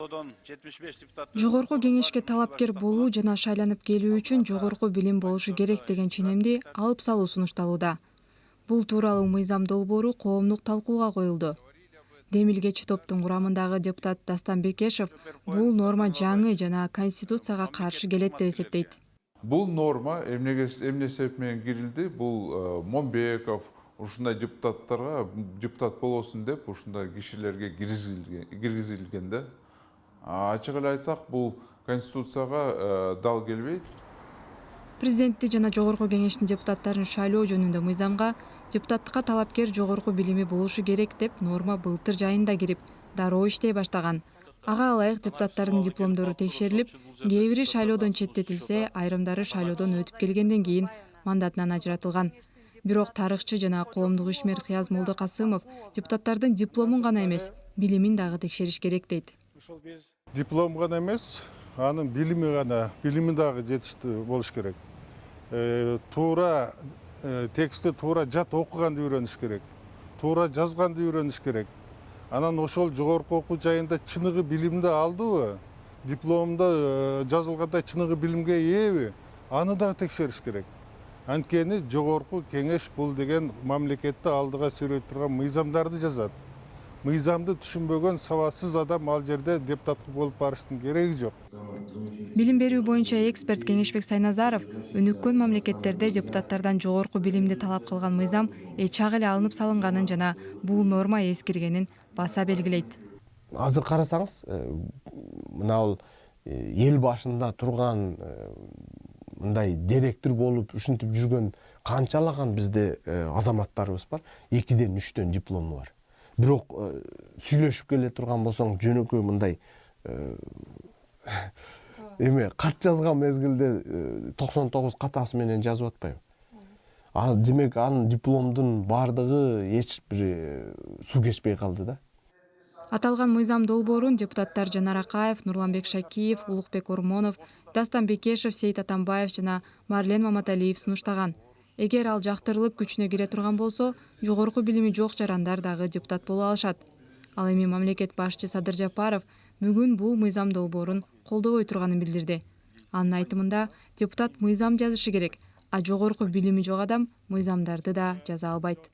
шайлоодон 75 депутат. Жогорку кеңешке талапкер болуу жана шайланып келүү үчүн жогорку билим болушу керек деген ченемди алып салуу сунушталууда. Бул тууралуу мыйзам долбоору коомдук талкууга коюлду. Демилгечи топтун курамындагы депутат Дастан Бекешев бул норма жаңы жана Конституцияга каршы келет деп эсептейт. Бул норма эмне себеп менен кирилди? Бул Момбеков ушундай депутаттарга депутат болосун деп ушундай кишилерге киргизилген да. Ачык эле айтсак, бул Конституцияга дал келбейт. Президентти жана жогорку кеңештин депутаттарын шайлоо жөнүндө мыйзамга депутаттыкка талапкер жогорку билими болушу керек деп норма былтыр жайында кирип, дароо иштей баштаган. Ага ылайык депутаттардын дипломдору текшерилип, кээ бири шайлоодон четтетилсе, айрымдары шайлоодон өтүп келгенден кийин мандатынан ажыратылган. Бирок тарыхчы жана коомдук ишмер Кыяз Молдокасымов депутаттардын дипломун гана эмес, билимин дагы текшериш керек дейт. Диплом гана эмес, анын билими гана, билими дагы жетиштүү болуш керек. Туура текстти туура жат окуганды үйрөнүш керек. Туура жазганды үйрөнүш керек. Анан ошол жогорку окуу жайында чыныгы билимди алдыбы, дипломдо жазылгандай чыныгы билимге ээби, аны дагы текшериш керек. Анткени жогорку кеңеш бул деген мамлекетти алдыга сүйрөй турган мыйзамдарды жазат. Мыйзамды түшүнбөгөн сабатсыз адам ал жерде депутат болуп барыштын кереги жок. Билим берүү боюнча эксперт Кеңешбек Сайназаров өнүккөн мамлекеттерде депутаттардан жогорку билимди талап кылган мыйзам чак эле алынып салынганын жана бул норма эскиргенин баса белгилейт. Азыр карасаңыз, мына эл башында турган мындай директор болуп ушинтип жүргөн канчалаган бизде азаматтарыбыз бар, 2-ден 3-төн диплому бар. Бирок сүйлөшүп келе турган болсоң, жөнөкөй мындай кат жазган мезгилде 99 катасы менен жазып атпайбы. Демек анын дипломдун бардыгы эч бир суу кечпей калды да. Аталган мыйзам долбоорун депутаттар Жанар Акаев, Нурланбек Шакиев, Улукбек Ормонов, Дастан Бекешев, Сейит Атамбаев жана Марлен Маматалиев сунуштаган. Эгер ал жактырылып күчүнө кире турган болсо, жогорку билими жок жарандар дагы депутат боло алышат. Ал эми мамлекет башчы Садыр Жапаров бүгүн бул мыйзам долбоорун колдобой турганын билдирди. Анын айтымында депутат мыйзам жазышы керек, а жогорку билими жок адам мыйзамдарды да жаза албайт.